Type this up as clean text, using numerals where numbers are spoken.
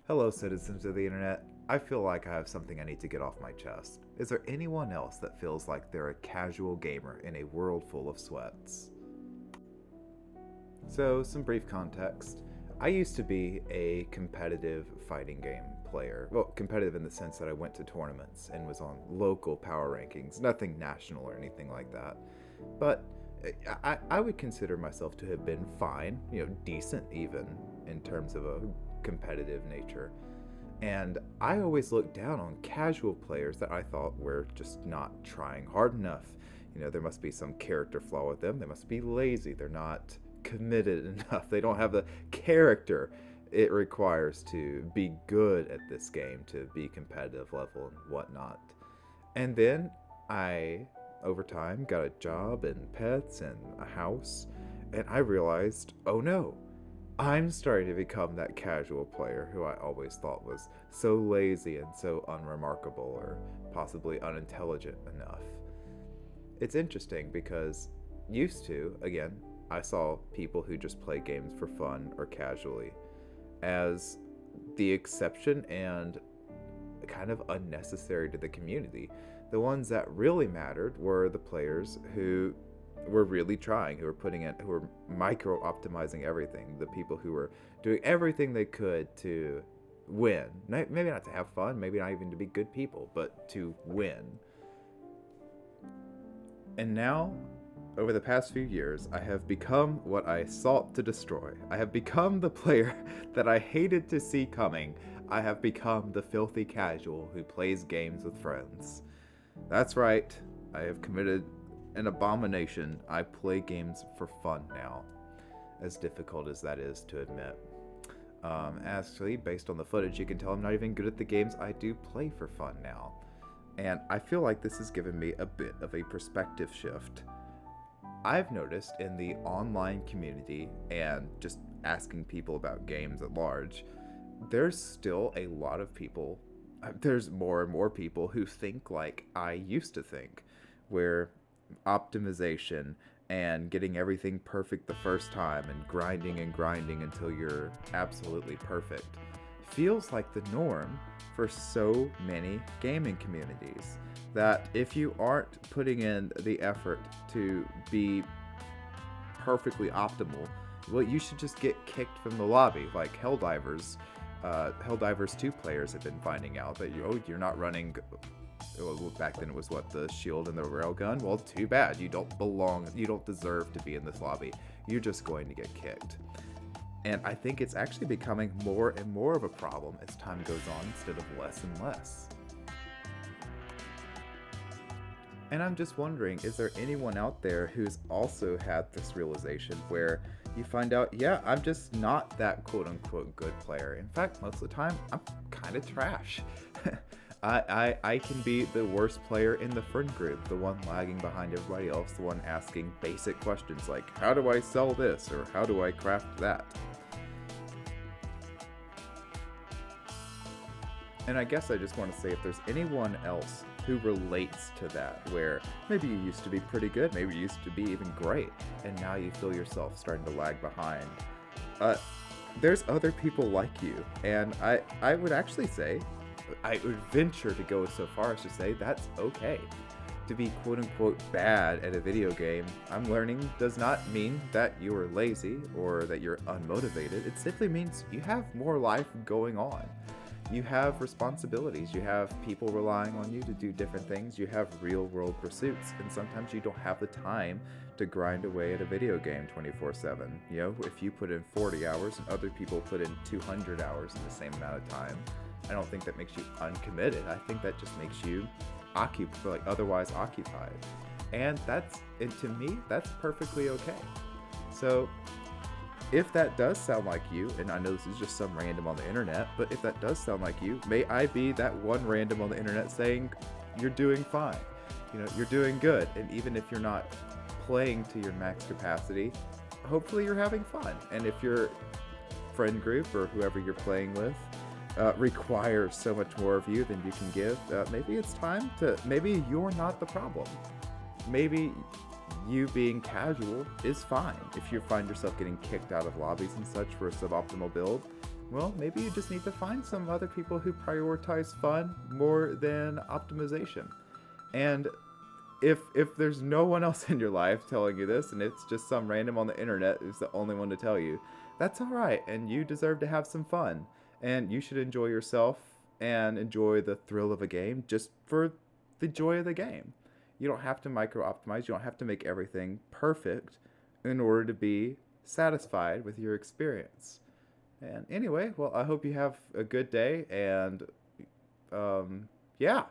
Hello, citizens of the internet. I feel like I have something I need to get off my chest. Is there anyone else that feels like they're a casual gamer in a world full of sweats? So, some brief context. I used to be a competitive fighting game player. Well, competitive in the sense that I went to tournaments and was on local power rankings, nothing national or anything like that. But I would consider myself to have been fine, decent even in terms of a competitive nature. And I always looked down on casual players that I thought were just not trying hard enough. There must be some character flaw with them. They must be lazy. They're not committed enough. They don't have the character it requires to be good at this game, to be competitive level and whatnot. And then I, over time, got a job and pets and a house, and I realized, oh no, I'm starting to become that casual player who I always thought was so lazy and so unremarkable or possibly unintelligent enough. It's interesting because used to, again, I saw people who just play games for fun or casually as the exception and kind of unnecessary to the community. The ones that really mattered were the players who were really trying, who were putting in, who were micro optimizing everything, the people who were doing everything they could to win. Maybe not to have fun, maybe not even to be good people, but to win. And now, over the past few years, I have become what I sought to destroy. I have become the player that I hated to see coming. I have become the filthy casual who plays games with friends. That's right, I have committed an abomination. I play games for fun now, as difficult as that is to admit. Actually, based on the footage, you can tell I'm not even good at the games I do play for fun now. And I feel like this has given me a bit of a perspective shift. I've noticed in the online community and just asking people about games at large, there's still a lot of people, there's more and more people who think like I used to think, where optimization and getting everything perfect the first time and grinding until you're absolutely perfect feels like the norm for so many gaming communities, that if you aren't putting in the effort to be perfectly optimal, well, you should just get kicked from the lobby. Like Helldivers 2 players have been finding out that you're not running. Well, back then it was what, the shield and the railgun? Well, too bad. You don't belong. You don't deserve to be in this lobby. You're just going to get kicked. And I think it's actually becoming more and more of a problem as time goes on instead of less and less. And I'm just wondering, is there anyone out there who's also had this realization where you find out, yeah, I'm just not that quote unquote good player. In fact, most of the time, I'm kind of trash. I can be the worst player in the friend group, the one lagging behind everybody else, the one asking basic questions like, how do I sell this, or how do I craft that? And I guess I just want to say, if there's anyone else who relates to that, where maybe you used to be pretty good, maybe you used to be even great, and now you feel yourself starting to lag behind, there's other people like you. And I would actually say, I would venture to go so far as to say that's okay. To be quote unquote bad at a video game, I'm learning, does not mean that you are lazy or that you're unmotivated. It simply means you have more life going on. You have responsibilities, you have people relying on you to do different things, you have real world pursuits, and sometimes you don't have the time to grind away at a video game 24/7. If you put in 40 hours and other people put in 200 hours in the same amount of time, I don't think that makes you uncommitted. I think that just makes you otherwise occupied. And to me, that's perfectly okay. So if that does sound like you, and I know this is just some random on the internet, but if that does sound like you, may I be that one random on the internet saying you're doing fine. You're doing good. And even if you're not playing to your max capacity, hopefully you're having fun. And if your friend group or whoever you're playing with requires so much more of you than you can give, maybe it's time maybe you're not the problem. Maybe you being casual is fine. If you find yourself getting kicked out of lobbies and such for a suboptimal build, Well, maybe you just need to find some other people who prioritize fun more than optimization. And if there's no one else in your life telling you this and it's just some random on the internet who's the only one to tell you, that's all right, and you deserve to have some fun. And you should enjoy yourself and enjoy the thrill of a game just for the joy of the game. You don't have to micro optimize, you don't have to make everything perfect in order to be satisfied with your experience. And anyway, well, I hope you have a good day, and yeah,